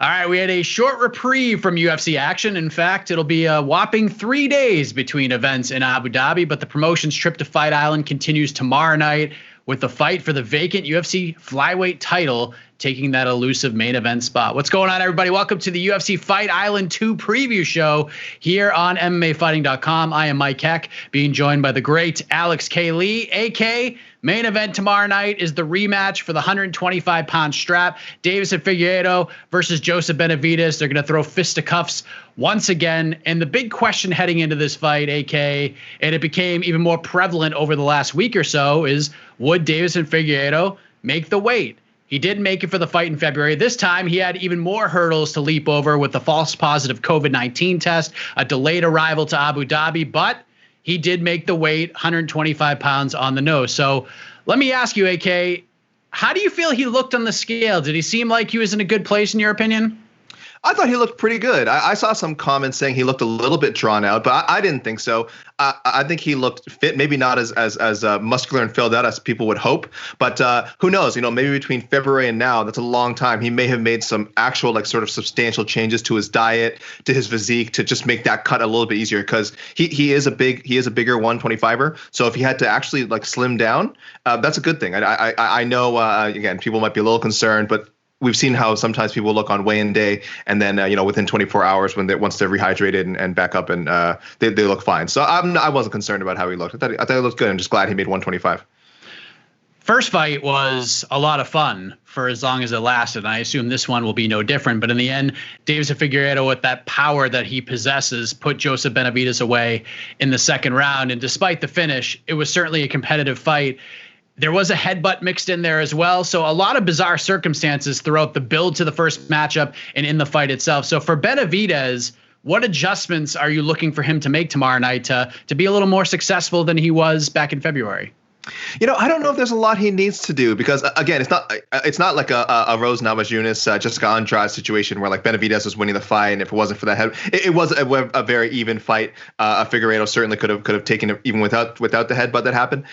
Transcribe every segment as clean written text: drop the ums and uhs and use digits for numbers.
All right, we had a short reprieve from UFC action. In fact, it'll be a whopping 3 days between events in Abu Dhabi, but the promotion's trip to Fight Island continues tomorrow night with the fight for the vacant UFC flyweight title taking that elusive main event spot. What's going on, everybody? Welcome to the UFC Fight Island 2 preview show here on MMAfighting.com. I am Mike Heck, being joined by the great Alex K. Lee, AK. Main event tomorrow night is the rematch for the 125-pound strap. Deiveson Figueiredo versus Joseph Benavidez. They're going to throw fisticuffs once again. And the big question heading into this fight, AK, and it became even more prevalent over the last week or so, is would Deiveson Figueiredo make the weight? He did make it for the fight in February. This time, he had even more hurdles to leap over with the false positive COVID-19 test, a delayed arrival to Abu Dhabi, but he did make the weight, 125 pounds on the nose. So let me ask you, AK, how do you feel he looked on the scale? Did he seem like he was in a good place, in your opinion? I thought he looked pretty good. I saw some comments saying he looked a little bit drawn out, but I didn't think so. I think he looked fit, maybe not as muscular and filled out as people would hope, but who knows? You know, maybe between February and now, that's a long time. He may have made some actual sort of substantial changes to his diet, to his physique, to just make that cut a little bit easier, because he is a bigger 125er. So if he had to actually slim down, that's a good thing. I know again, people might be a little concerned, but we've seen how sometimes people look on weigh-in day and then, within 24 hours once they're rehydrated and back up and they look fine. So I wasn't concerned about how he looked. I thought he looked good. I'm just glad he made 125. First fight was a lot of fun for as long as it lasted. And I assume this one will be no different. But in the end, Deiveson Figueiredo, with that power that he possesses, put Joseph Benavidez away in the second round. And despite the finish, it was certainly a competitive fight. There was a headbutt mixed in there as well. So a lot of bizarre circumstances throughout the build to the first matchup and in the fight itself. So for Benavidez, what adjustments are you looking for him to make tomorrow night to be a little more successful than he was back in February? I don't know if there's a lot he needs to do, because again, it's not like a Rose Namajunas, Jessica Andrade situation where Benavidez was winning the fight, and if it wasn't for that head, it was a very even fight. Figueiredo certainly could have taken it even without the headbutt that happened.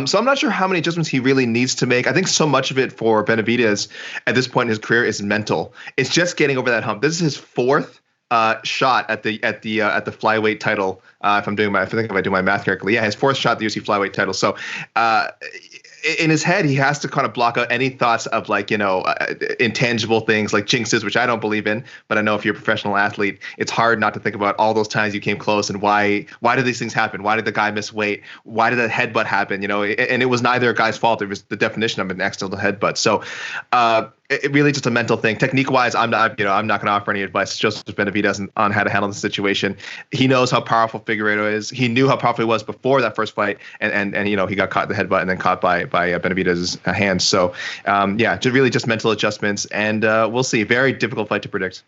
So I'm not sure how many adjustments he really needs to make. I think so much of it for Benavidez at this point in his career is mental. It's just getting over that hump. This is his fourth shot at the flyweight title. If I do my math correctly, his fourth shot at the UFC flyweight title. So in his head, he has to kind of block out any thoughts of intangible things like jinxes, which I don't believe in. But I know if you're a professional athlete, it's hard not to think about all those times you came close and why did these things happen? Why did the guy miss weight? Why did that headbutt happen? And it was neither a guy's fault. It was the definition of an accidental headbutt. So it really just a mental thing. Technique-wise, I'm not going to offer any advice. Joseph Benavidez on how to handle the situation. He knows how powerful Figueiredo is. He knew how powerful he was before that first fight, and he got caught in the headbutt and then caught by Benavidez's hands. So just mental adjustments, and we'll see. Very difficult fight to predict.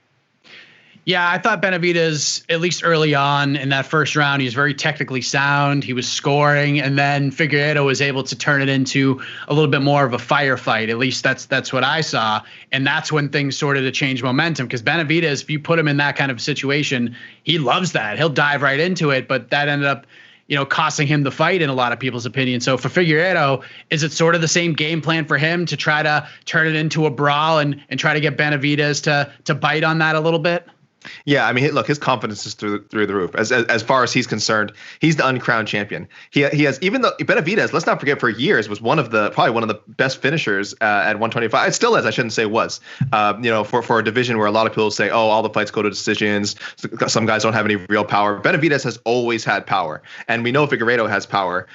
Yeah, I thought Benavidez, at least early on in that first round, he was very technically sound. He was scoring, and then Figueiredo was able to turn it into a little bit more of a firefight. At least that's what I saw, and that's when things started to change momentum. Because Benavidez, if you put him in that kind of situation, he loves that. He'll dive right into it, but that ended up costing him the fight in a lot of people's opinion. So for Figueiredo, is it sort of the same game plan for him to try to turn it into a brawl and try to get Benavidez to bite on that a little bit? Yeah, I mean, look, his confidence is through the roof. As far as he's concerned, he's the uncrowned champion. He has, even though Benavidez, let's not forget, for years was probably one of the best finishers at 125. It still is. I shouldn't say was. For a division where a lot of people say, oh, all the fights go to decisions. Some guys don't have any real power. Benavidez has always had power, and we know Figueiredo has power.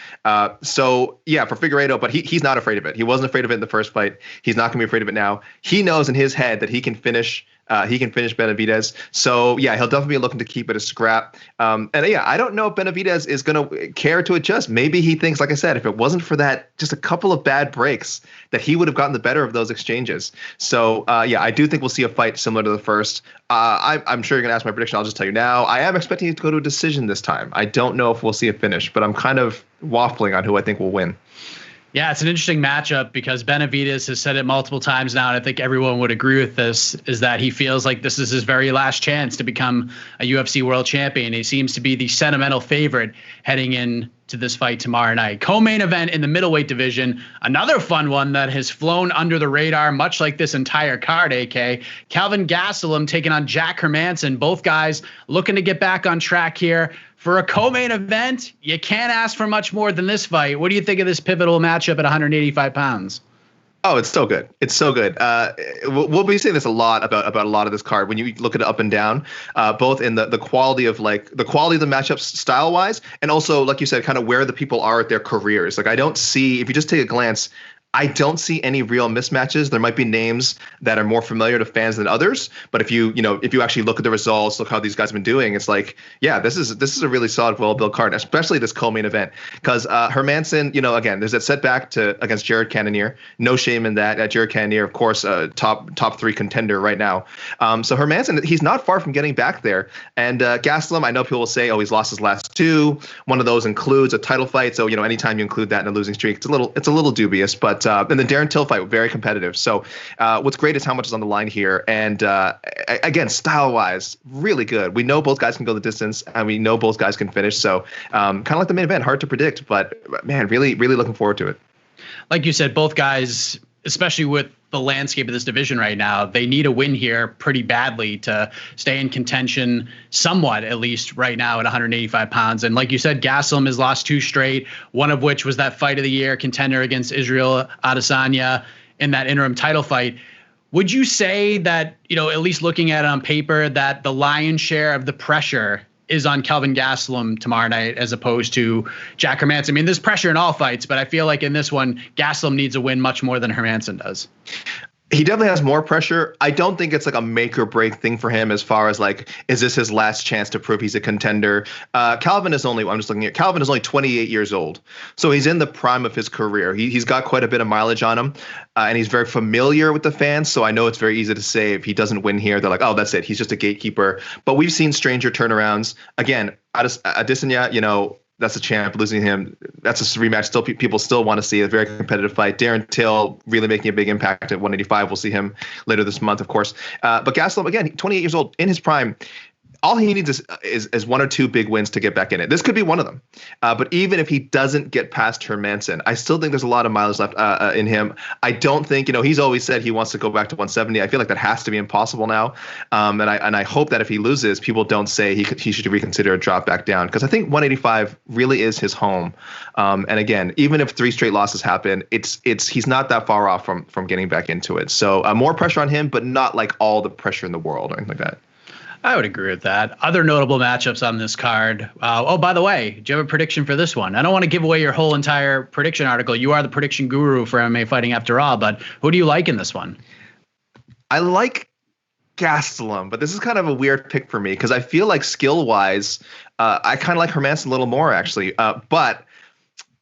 So yeah, for Figueiredo, but he's not afraid of it. He wasn't afraid of it in the first fight. He's not going to be afraid of it now. He knows in his head that he can finish. Benavidez. So yeah, he'll definitely be looking to keep it a scrap. I don't know if Benavidez is going to care to adjust. Maybe he thinks, like I said, if it wasn't for that, just a couple of bad breaks, that he would have gotten the better of those exchanges. So I do think we'll see a fight similar to the first. I'm sure you're going to ask my prediction. I'll just tell you now. I am expecting it to go to a decision this time. I don't know if we'll see a finish, but I'm kind of waffling on who I think will win. Yeah, it's an interesting matchup because Benavidez has said it multiple times now, and I think everyone would agree with this, is that he feels like this is his very last chance to become a UFC world champion. He seems to be the sentimental favorite heading in to this fight tomorrow night. Co-main event in the middleweight division, another fun one that has flown under the radar, much like this entire card, AK. Kelvin Gastelum taking on Jack Hermansson. Both guys looking to get back on track here. For a co-main event, you can't ask for much more than this fight. What do you think of this pivotal matchup at 185 pounds? Oh, it's so good. It's so good. We'll be saying this a lot about a lot of this card when you look at it up and down, both in the quality of the matchups style wise, and also, like you said, kind of where the people are at their careers. Like, I don't see, if you just take a glance, I don't see any real mismatches. There might be names that are more familiar to fans than others, but if you actually look at the results, look how these guys have been doing, it's like, yeah, this is a really solid, well-built card, especially this co-main event, because Hermansson, again, there's that setback against Jared Cannonier. No shame in that. Jared Cannonier, of course, top 3 contender right now. So Hermansson, he's not far from getting back there. And Gastelum, I know people will say, oh, he's lost his last 2. One of those includes a title fight. So anytime you include that in a losing streak, it's a little dubious, but. And the Darren Till fight, very competitive. So what's great is how much is on the line here. And again, style-wise, really good. We know both guys can go the distance, and we know both guys can finish. So kind of like the main event, hard to predict, but man, really, really looking forward to it. Like you said, both guys, especially with the landscape of this division right now, they need a win here pretty badly to stay in contention somewhat, at least right now at 185 pounds. And like you said, Gastelum has lost 2 straight, one of which was that fight of the year contender against Israel Adesanya in that interim title fight. Would you say that, at least looking at it on paper, that the lion's share of the pressure is on Kelvin Gastelum tomorrow night as opposed to Jack Hermansson? I mean, there's pressure in all fights, but I feel like in this one, Gastelum needs a win much more than Hermansson does. He definitely has more pressure. I don't think it's like a make or break thing for him as far as like, is this his last chance to prove he's a contender? Calvin is only 28 years old. So he's in the prime of his career. He's got quite a bit of mileage on him, and he's very familiar with the fans. So I know it's very easy to say if he doesn't win here, they're like, oh, that's it. He's just a gatekeeper. But we've seen stranger turnarounds. Again, Adesanya, that's a champ. Losing him, that's a rematch. Still, people still want to see a very competitive fight. Darren Till really making a big impact at 185. We'll see him later this month, of course. But Gastelum, again, 28 years old, in his prime. All he needs is 1 or 2 big wins to get back in it. This could be one of them. But even if he doesn't get past Hermansson, I still think there's a lot of mileage left in him. I don't think, he's always said he wants to go back to 170. I feel like that has to be impossible now. And I hope that if he loses, people don't say he should reconsider a drop back down, because I think 185 really is his home. And again, even if 3 straight losses happen, he's not that far off from getting back into it. So more pressure on him, but not like all the pressure in the world or anything like that. I would agree with that. Other notable matchups on this card. By the way, do you have a prediction for this one? I don't want to give away your whole entire prediction article. You are the prediction guru for MMA fighting after all, but who do you like in this one? I like Gastelum, but this is kind of a weird pick for me because I feel like skill-wise, I kind of like Hermansson a little more, actually.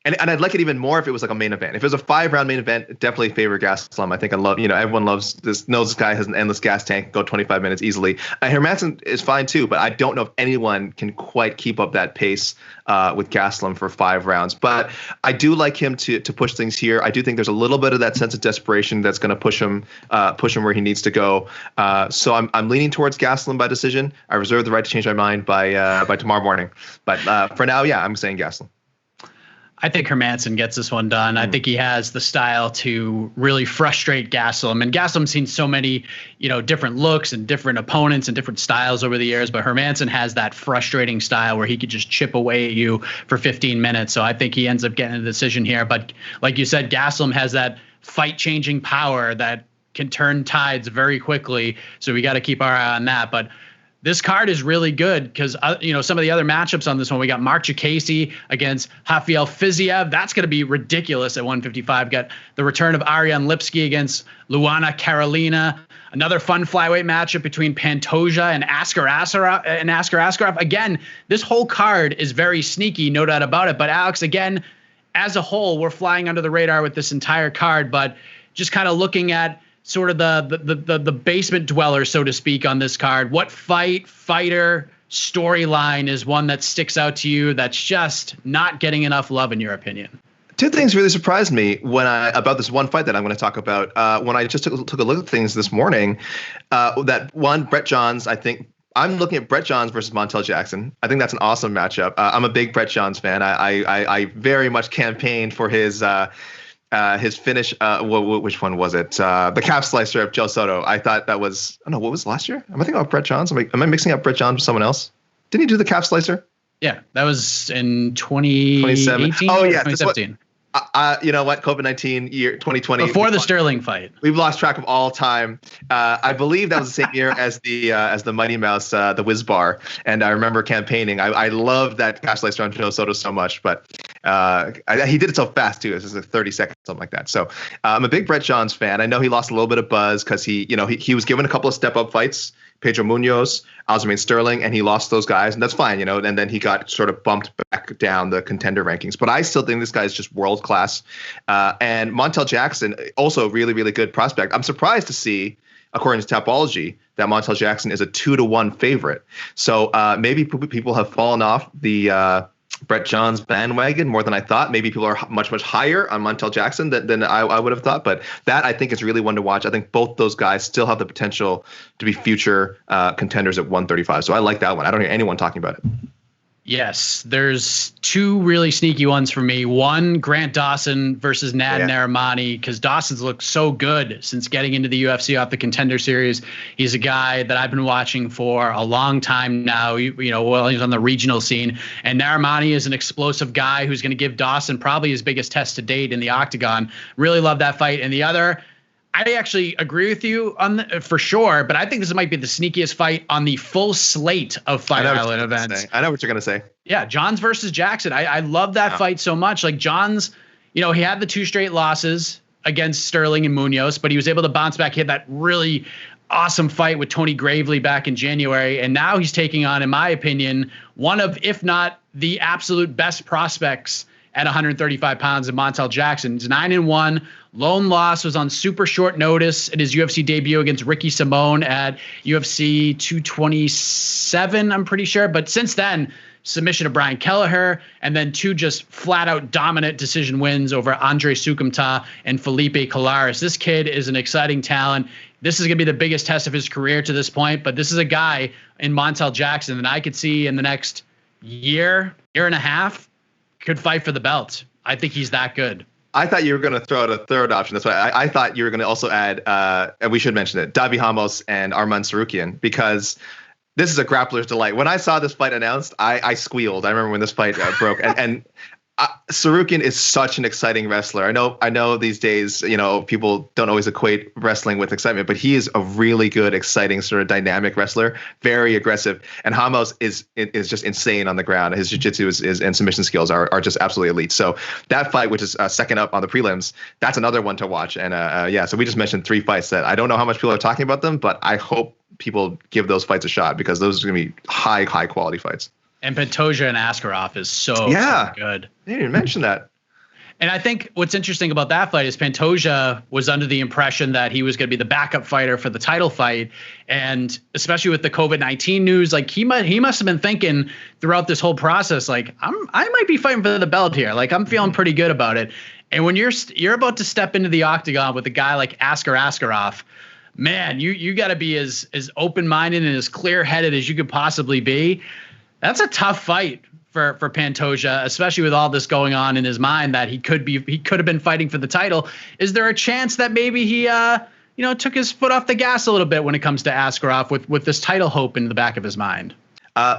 And I'd like it even more if it was like a main event. If it was a 5-round main event, definitely favor Gastelum. I think everyone loves this, knows this guy has an endless gas tank, go 25 minutes easily. Hermansson is fine too, but I don't know if anyone can quite keep up that pace with Gastelum for 5 rounds. But I do like him to push things here. I do think there's a little bit of that sense of desperation that's going to push him where he needs to go. So I'm leaning towards Gastelum by decision. I reserve the right to change my mind by tomorrow morning. But for now, yeah, I'm saying Gastelum. I think Hermansson gets this one done. I think he has the style to really frustrate Gastelum. And Gastelum's seen so many, different looks and different opponents and different styles over the years. But Hermansson has that frustrating style where he could just chip away at you for 15 minutes. So I think he ends up getting a decision here. But like you said, Gastelum has that fight-changing power that can turn tides very quickly. So we got to keep our eye on that. But this card is really good because, some of the other matchups on this one, we got Mark Jacasey against Rafael Fiziev. That's going to be ridiculous at 155. Got the return of Ariane Lipski against Luana Carolina. Another fun flyweight matchup between Pantoja and Askar Askarov. Again, this whole card is very sneaky, no doubt about it. But Alex, again, as a whole, we're flying under the radar with this entire card. But just kind of looking at sort of the basement dweller, so to speak, on this card. What fighter, storyline is one that sticks out to you that's just not getting enough love in your opinion? Two things really surprised me about this one fight that I'm going to talk about. When I just took a look at things this morning, that one, Brett Johns, I think I'm looking at Brett Johns versus Montel Jackson. I think that's an awesome matchup. I'm a big Brett Johns fan. I very much campaigned for his finish. Which one was it? The calf slicer of Joe Soto. I thought that was, I don't know, what was last year? Am I thinking about Brett Johns? Am I mixing up Brett Johns with someone else? Didn't he do the calf slicer? Yeah, that was in 2018. Oh, yeah. 2017. You know what? COVID-19 year 2020. Before the Sterling fight. We've lost track of all time. I believe that was the same year as the Mighty Mouse, the Whiz Bar. And I remember campaigning. I loved that calf slicer on Joe Soto so much, but he did it so fast too. It was like 30 seconds, something like that. So I'm a big Brett Johns fan. I know he lost a little bit of buzz because he was given a couple of step up fights. Pedro Munoz, Aljamain Sterling, and he lost those guys, and that's fine, and then he got sort of bumped back down the contender rankings. But I still think this guy is just world class. And Montel Jackson, also a really, really good prospect. I'm surprised to see, according to Tapology, that Montel Jackson is a 2-1 favorite. So maybe people have fallen off the Brett Johns bandwagon more than I thought. Maybe people are much, much higher on Montel Jackson than I would have thought. But that, I think, is really one to watch. I think both those guys still have the potential to be future contenders at 135. So I like that one. I don't hear anyone talking about it. Yes, there's two really sneaky ones for me. One, Grant Dawson versus Nad Narimani, because Dawson's looked so good since getting into the UFC off the Contender Series. He's a guy that I've been watching for a long time now, while he's on the regional scene. And Narimani is an explosive guy who's going to give Dawson probably his biggest test to date in the octagon. Really love that fight. And the other, I actually agree with you for sure, but I think this might be the sneakiest fight on the full slate of Fight Island events. I know what you're going to say. Yeah, Johns versus Jackson. I love that fight so much. Like Johns, he had the 2 straight losses against Sterling and Munoz, but he was able to bounce back. He had that really awesome fight with Tony Gravely back in January, and now he's taking on, in my opinion, one of, if not the absolute best prospects at 135 pounds of Montel Jackson. He's 9-1. Lone loss was on super short notice in his UFC debut against Ricky Simone at UFC 227, I'm pretty sure. But since then, submission of Brian Kelleher, and then 2 just flat-out dominant decision wins over Andre Sukumta and Felipe Colares. This kid is an exciting talent. This is going to be the biggest test of his career to this point, but this is a guy in Montel Jackson that I could see in the next year and a half could fight for the belt. I think he's that good. I thought you were going to throw out a third option. That's why I thought you were going to also add, and we should mention it, Davi Ramos and Arman Sarukian, because this is a grappler's delight. When I saw this fight announced, I squealed. I remember when this fight broke. And Sarukian is such an exciting wrestler. I know these days, people don't always equate wrestling with excitement, but he is a really good, exciting, sort of dynamic wrestler, very aggressive. And Ramos is just insane on the ground. His jiu-jitsu and submission skills are just absolutely elite. So that fight, which is second up on the prelims, that's another one to watch. And so we just mentioned 3 fights that I don't know how much people are talking about them, but I hope people give those fights a shot, because those are going to be high quality fights. And Pantoja and Askarov is so good. I didn't even mention that. And I think what's interesting about that fight is Pantoja was under the impression that he was going to be the backup fighter for the title fight. And especially with the COVID-19 news, like he must have been thinking throughout this whole process, like I might be fighting for the belt here. Like I'm feeling pretty good about it. And when you're about to step into the octagon with a guy like Askarov, man, you got to be as open-minded and as clear-headed as you could possibly be. That's a tough fight for Pantoja, especially with all this going on in his mind that he could have been fighting for the title. Is there a chance that maybe he took his foot off the gas a little bit when it comes to Askarov with this title hope in the back of his mind?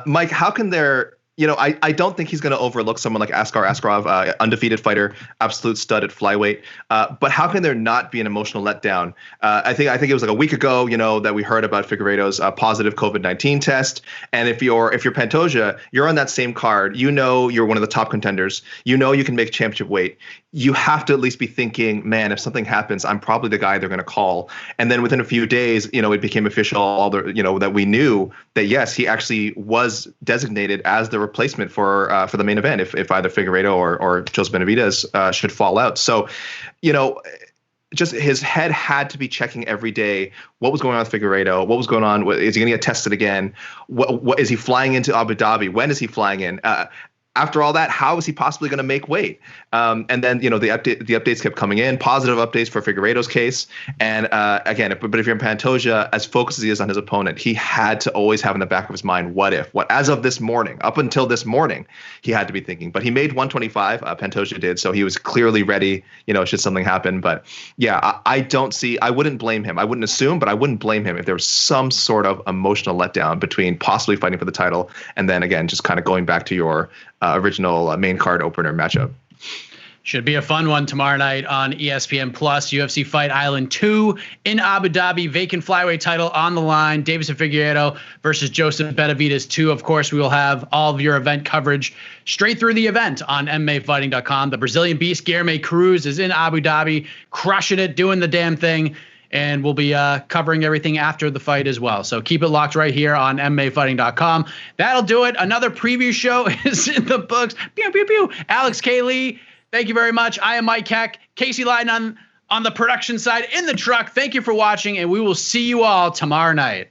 Mike, how can there? I don't think he's going to overlook someone like Askarov, undefeated fighter, absolute stud at flyweight. But how can there not be an emotional letdown? I think it was like a week ago, that we heard about Figueiredo's positive COVID-19 test. And if you're Pantoja, you're on that same card. You're one of the top contenders. You can make championship weight. You have to at least be thinking, man, if something happens, I'm probably the guy they're going to call. And then within a few days, it became official, that we knew that, yes, he actually was designated as the replacement for the main event if either Figueiredo or Jose Benavidez should fall out. So, just his head had to be checking every day what was going on with Figueiredo, what was going on. Is he going to get tested again? What is he flying into Abu Dhabi? When is he flying in? after all that, how is he possibly going to make weight? And then, the updates kept coming in, positive updates for Figueiredo's case. And again, but if you're in Pantoja, as focused as he is on his opponent, he had to always have in the back of his mind, what as of this morning, up until this morning, he had to be thinking. But he made 125, Pantoja did, so he was clearly ready, should something happen. But yeah, I wouldn't blame him. I wouldn't assume, but I wouldn't blame him if there was some sort of emotional letdown between possibly fighting for the title and then again, just kind of going back to your original main card opener matchup. Should be a fun one tomorrow night on ESPN Plus. UFC Fight Island 2 in Abu Dhabi. Vacant flyweight title on the line. Deiveson Figueiredo versus Joseph Benavidez 2. Of course, we will have all of your event coverage straight through the event on MMAfighting.com. The Brazilian Beast, Guilherme Cruz, is in Abu Dhabi, crushing it, doing the damn thing. And we'll be covering everything after the fight as well. So keep it locked right here on MMAfighting.com. That'll do it. Another preview show is in the books. Pew, pew, pew. Alex K. Lee, thank you very much. I am Mike Heck. Casey Lyden on the production side in the truck. Thank you for watching, and we will see you all tomorrow night.